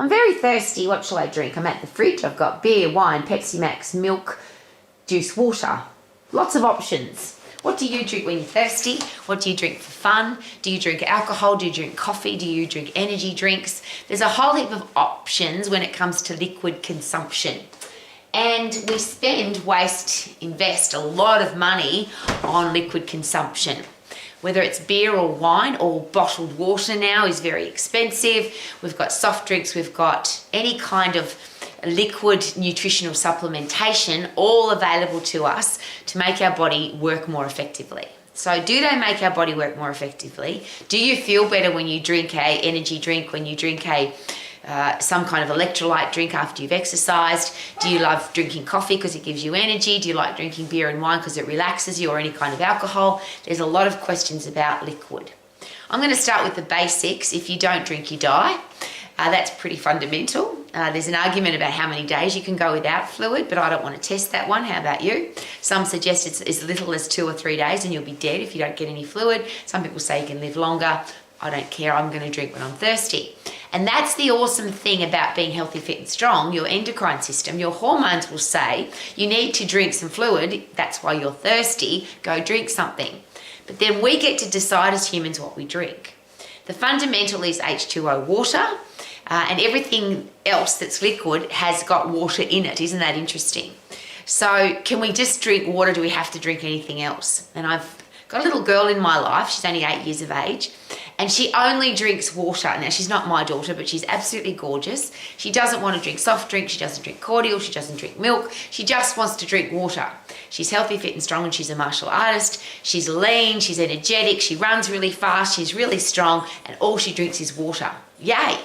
I'm very thirsty. What shall I drink? I'm at the fridge. I've got beer, wine, Pepsi Max, milk, juice, water. Lots of options. What do you drink when you're thirsty? What do you drink for fun? Do you drink alcohol? Do you drink coffee? Do you drink energy drinks? There's a whole heap of options when it comes to liquid consumption. And we invest a lot of money on liquid consumption. Whether it's beer or wine or bottled water now is very expensive. We've got soft drinks, we've got any kind of liquid nutritional supplementation all available to us to make our body work more effectively. So do they make our body work more effectively? Do you feel better when you drink a energy drink, when you drink some kind of electrolyte drink after you've exercised? Do you love drinking coffee because it gives you energy? Do you like drinking beer and wine because it relaxes you, or any kind of alcohol? There's a lot of questions about liquid. I'm going to start with the basics. If you don't drink, you die. That's pretty fundamental. There's an argument about how many days you can go without fluid, but I don't want to test that one. How about you? Some suggest it's as little as 2 or 3 days and you'll be dead if you don't get any fluid. Some people say you can live longer. I don't care. I'm going to drink when I'm thirsty. And that's the awesome thing about being healthy, fit and strong. Your endocrine system, your hormones will say, you need to drink some fluid. That's why you're thirsty. Go drink something. But then we get to decide as humans what we drink. The fundamental is H2O, water. And everything else that's liquid has got water in it. Isn't that interesting? So can we just drink water? Do we have to drink anything else? And I've got a little girl in my life. She's only 8 years of age. And she only drinks water. Now, she's not my daughter, but she's absolutely gorgeous. She doesn't want to drink soft drinks. She doesn't drink cordial. She doesn't drink milk. She just wants to drink water. She's healthy, fit and strong, and she's a martial artist. She's lean. She's energetic. She runs really fast. She's really strong. And all she drinks is water. Yay.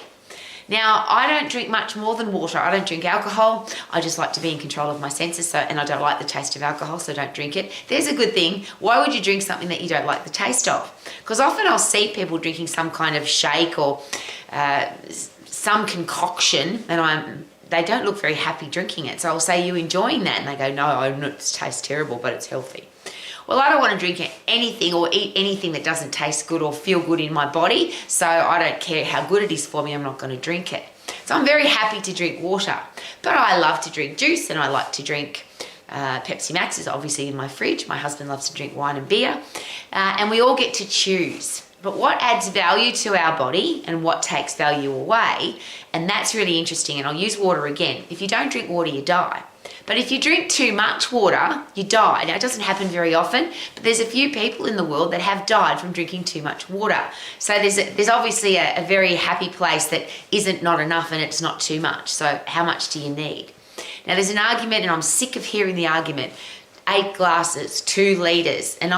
Now, I don't drink much more than water. I don't drink alcohol. I just like to be in control of my senses, and I don't like the taste of alcohol, so don't drink it. There's a good thing. Why would you drink something that you don't like the taste of? Because often I'll see people drinking some kind of shake or some concoction, and they don't look very happy drinking it. So I'll say, you enjoying that? And they go, no, it tastes terrible, but it's healthy. Well, I don't want to drink anything or eat anything that doesn't taste good or feel good in my body, so I don't care how good it is for me, I'm not going to drink it. So I'm very happy to drink water, but I love to drink juice, and I like to drink Pepsi Max is obviously in my fridge. My husband loves to drink wine and beer, and we all get to choose. But what adds value to our body and what takes value away, and that's really interesting, and I'll use water again. If you don't drink water, you die. But if you drink too much water, you die. Now, it doesn't happen very often, but there's a few people in the world that have died from drinking too much water. So there's obviously a very happy place that isn't not enough and it's not too much. So how much do you need? Now, there's an argument, and I'm sick of hearing the argument, 8 glasses, 2 litres, and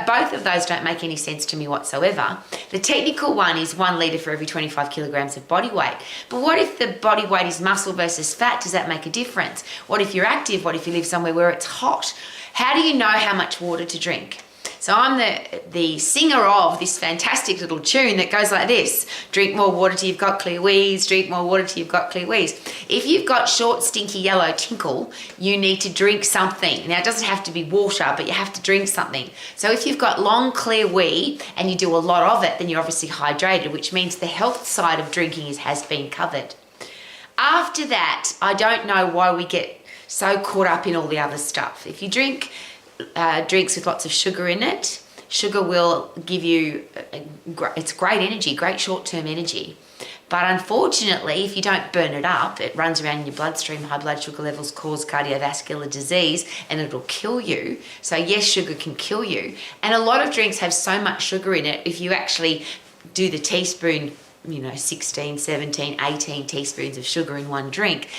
both of those don't make any sense to me whatsoever. The technical one is 1 litre for every 25 kilograms of body weight. But what if the body weight is muscle versus fat? Does that make a difference? What if you're active? What if you live somewhere where it's hot? How do you know how much water to drink? So I'm the singer of this fantastic little tune that goes like this. Drink more water till you've got clear wheeze. Drink more water till you've got clear wheeze. If you've got short, stinky, yellow tinkle, you need to drink something. Now, it doesn't have to be water, but you have to drink something. So if you've got long, clear wee and you do a lot of it, then you're obviously hydrated, which means the health side of drinking has been covered. After that, I don't know why we get so caught up in all the other stuff. If you drink drinks with lots of sugar in it, sugar will give you, it's great energy, great short-term energy. But unfortunately, if you don't burn it up, it runs around in your bloodstream. High blood sugar levels cause cardiovascular disease and it'll kill you. So yes, sugar can kill you. And a lot of drinks have so much sugar in it, if you actually do the teaspoon, 16, 17, 18 teaspoons of sugar in one drink,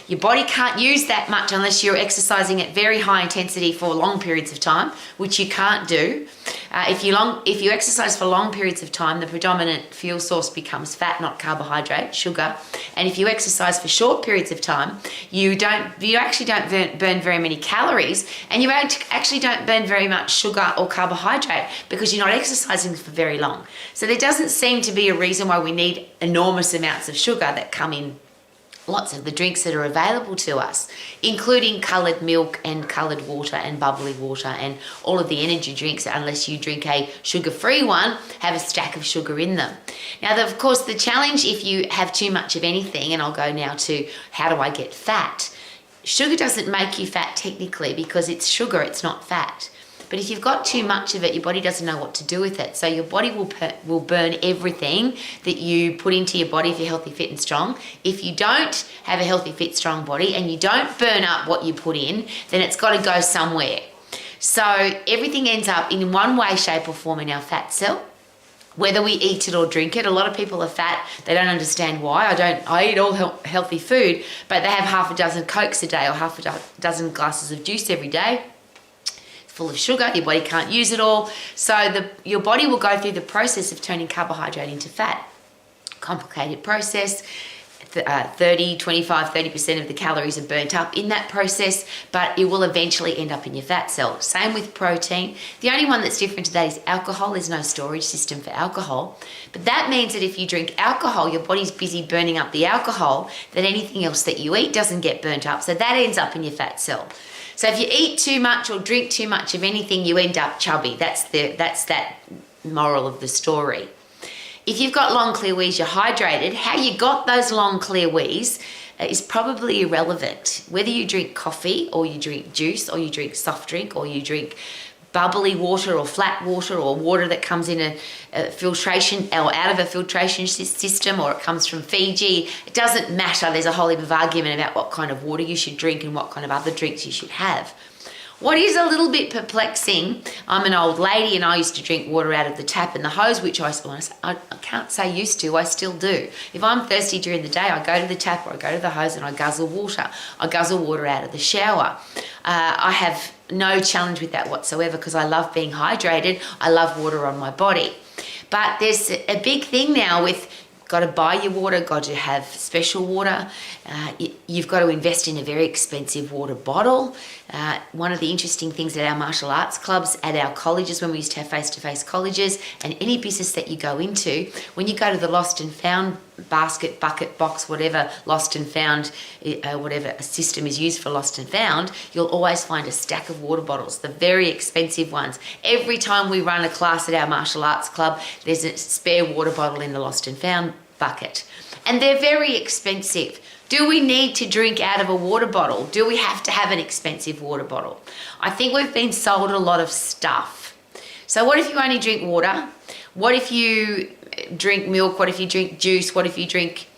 your body can't use that much unless you're exercising at very high intensity for long periods of time, which you can't do. If you exercise for long periods of time, the predominant fuel source becomes fat, not carbohydrate, sugar. And if you exercise for short periods of time, you actually don't burn very many calories, and you actually don't burn very much sugar or carbohydrate because you're not exercising for very long. So there doesn't seem to be a reason why we need enormous amounts of sugar that come in lots of the drinks that are available to us, including coloured milk and coloured water and bubbly water and all of the energy drinks, unless you drink a sugar-free one, have a stack of sugar in them. Now, of course, the challenge if you have too much of anything, and I'll go now to how do I get fat. Sugar doesn't make you fat technically because it's sugar, it's not fat. But if you've got too much of it, your body doesn't know what to do with it. So your body will burn everything that you put into your body if you're healthy, fit and strong. If you don't have a healthy, fit, strong body and you don't burn up what you put in, then it's got to go somewhere. So everything ends up in one way, shape or form in our fat cell. Whether we eat it or drink it, a lot of people are fat. They don't understand why. I eat all healthy food, but they have half a dozen Cokes a day or half a dozen glasses of juice every day. Full of sugar, your body can't use it all. So your body will go through the process of turning carbohydrate into fat. Complicated process. 30% of the calories are burnt up in that process, but it will eventually end up in your fat cell. Same with protein. The only one that's different to that is alcohol. There's no storage system for alcohol. But that means that if you drink alcohol, your body's busy burning up the alcohol, that anything else that you eat doesn't get burnt up. So that ends up in your fat cell. So if you eat too much or drink too much of anything, you end up chubby. That's that moral of the story. If you've got long clear wees, you're hydrated. How you got those long clear wees is probably irrelevant. Whether you drink coffee or you drink juice or you drink soft drink or you drink bubbly water or flat water or water that comes in a filtration or out of a filtration system, or it comes from Fiji, it doesn't matter. There's a whole heap of argument about what kind of water you should drink and what kind of other drinks you should have. What is a little bit perplexing, I'm an old lady and I used to drink water out of the tap and the hose, which I can't say used to, I still do. If I'm thirsty during the day, I go to the tap or I go to the hose and I guzzle water. I guzzle water out of the shower. I have no challenge with that whatsoever because I love being hydrated. I love water on my body. But there's a big thing now with got to buy your water, got to have special water. You've got to invest in a very expensive water bottle. One of the interesting things at our martial arts clubs, at our colleges, when we used to have face-to-face colleges, and any business that you go into, when you go to the lost and found basket, bucket, box, whatever lost and found, whatever a system is used for lost and found, you'll always find a stack of water bottles, the very expensive ones. Every time we run a class at our martial arts club, there's a spare water bottle in the lost and found bucket. And they're very expensive. Do we need to drink out of a water bottle? Do we have to have an expensive water bottle? I think we've been sold a lot of stuff. So what if you only drink water? What if you drink milk? What if you drink juice? What if you drink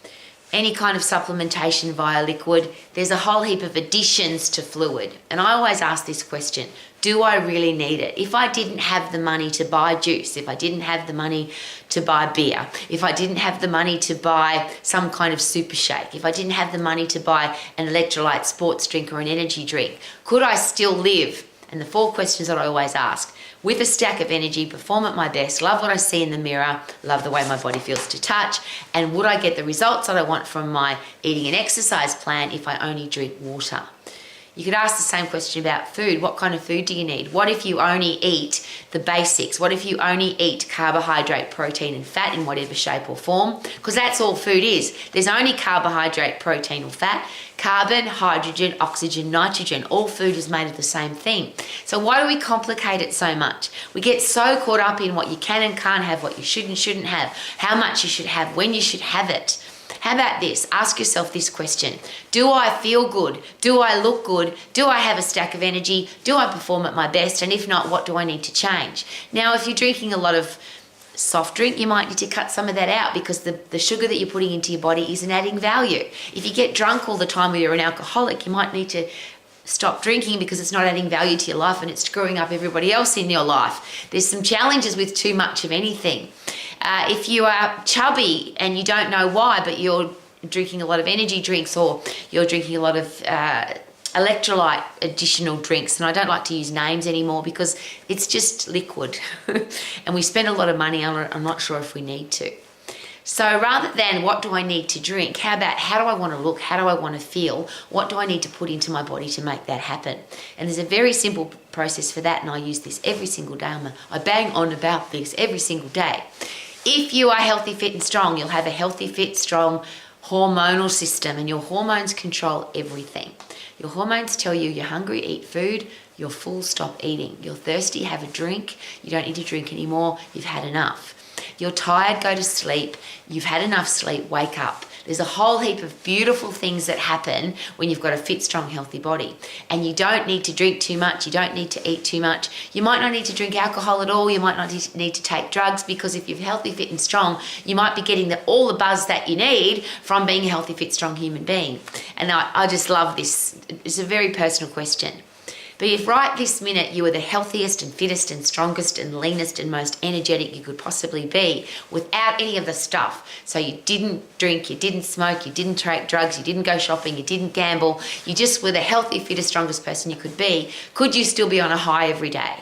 any kind of supplementation via liquid? There's a whole heap of additions to fluid. And I always ask this question, do I really need it? If I didn't have the money to buy juice, if I didn't have the money to buy beer, if I didn't have the money to buy some kind of super shake, if I didn't have the money to buy an electrolyte sports drink or an energy drink, could I still live? And the 4 questions that I always ask: with a stack of energy, perform at my best, love what I see in the mirror, love the way my body feels to touch, and would I get the results that I want from my eating and exercise plan if I only drink water? You could ask the same question about food. What kind of food do you need? What if you only eat the basics? What if you only eat carbohydrate, protein and fat in whatever shape or form? Because that's all food is. There's only carbohydrate, protein or fat. Carbon, hydrogen, oxygen, nitrogen. All food is made of the same thing. So why do we complicate it so much? We get so caught up in what you can and can't have, what you should and shouldn't have, how much you should have, when you should have it. How about this? Ask yourself this question. Do I feel good? Do I look good? Do I have a stack of energy? Do I perform at my best? And if not, what do I need to change? Now, if you're drinking a lot of soft drink, you might need to cut some of that out because the sugar that you're putting into your body isn't adding value. If you get drunk all the time or you're an alcoholic, you might need to stop drinking because it's not adding value to your life and it's screwing up everybody else in your life. There's some challenges with too much of anything. If you are chubby and you don't know why, but you're drinking a lot of energy drinks or you're drinking a lot of electrolyte additional drinks, and I don't like to use names anymore because it's just liquid and we spend a lot of money on it. I'm not sure if we need to. So rather than what do I need to drink, how about how do I want to look, how do I want to feel, what do I need to put into my body to make that happen? And there's a very simple process for that, and I use this every single day. I bang on about this every single day. If you are healthy, fit and strong, you'll have a healthy, fit, strong hormonal system, and your hormones control everything. Your hormones tell you you're hungry, eat food. You're full, stop eating. You're thirsty, have a drink. You don't need to drink anymore. You've had enough. You're tired, go to sleep. You've had enough sleep, wake up. There's a whole heap of beautiful things that happen when you've got a fit, strong, healthy body. And you don't need to drink too much. You don't need to eat too much. You might not need to drink alcohol at all. You might not need to take drugs, because if you're healthy, fit and strong, you might be getting all the buzz that you need from being a healthy, fit, strong human being. And I just love this. It's a very personal question. But if right this minute you were the healthiest and fittest and strongest and leanest and most energetic you could possibly be without any of the stuff, so you didn't drink, you didn't smoke, you didn't take drugs, you didn't go shopping, you didn't gamble, you just were the healthy, fittest, strongest person you could be, could you still be on a high every day?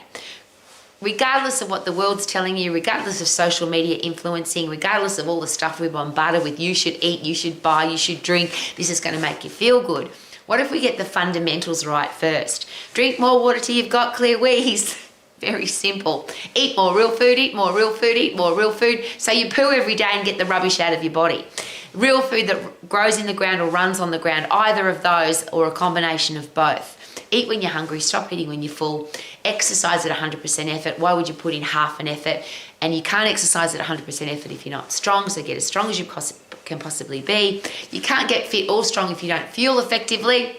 Regardless of what the world's telling you, regardless of social media influencing, regardless of all the stuff we're bombarded with, you should eat, you should buy, you should drink, this is going to make you feel good. What if we get the fundamentals right first? Drink more water till you've got clear wheeze. Very simple. Eat more real food, eat more real food, eat more real food. So you poo every day and get the rubbish out of your body. Real food that grows in the ground or runs on the ground, either of those or a combination of both. Eat when you're hungry, stop eating when you're full. Exercise at 100% effort. Why would you put in half an effort? And you can't exercise at 100% effort if you're not strong, so get as strong as you can possibly be. You can't get fit or strong if you don't fuel effectively.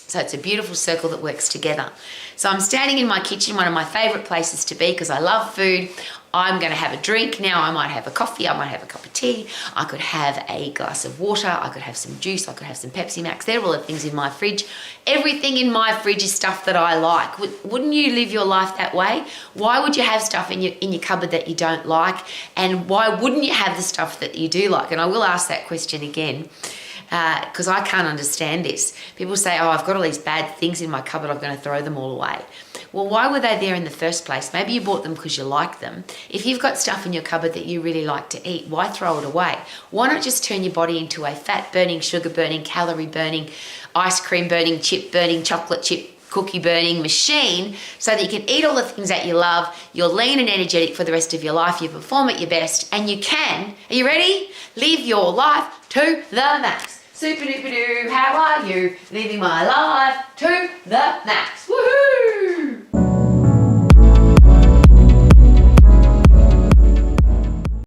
So it's a beautiful circle that works together. So I'm standing in my kitchen, one of my favorite places to be because I love food. I'm going to have a drink now. I might have a coffee. I might have a cup of tea. I could have a glass of water. I could have some juice. I could have some Pepsi Max. They're all the things in my fridge. Everything in my fridge is stuff that I like. Wouldn't you live your life that way? Why would you have stuff in your cupboard that you don't like? And why wouldn't you have the stuff that you do like? And I will ask that question again. Because I can't understand this. People say, oh, I've got all these bad things in my cupboard, I'm going to throw them all away. Well, why were they there in the first place? Maybe you bought them because you like them. If you've got stuff in your cupboard that you really like to eat, why throw it away? Why not just turn your body into a fat-burning, sugar-burning, calorie-burning, ice cream-burning, chip-burning, chocolate chip, cookie-burning machine so that you can eat all the things that you love, you're lean and energetic for the rest of your life, you perform at your best, and you can, are you ready? Live your life to the max. Super duper doo, how are you? Living my life to the max.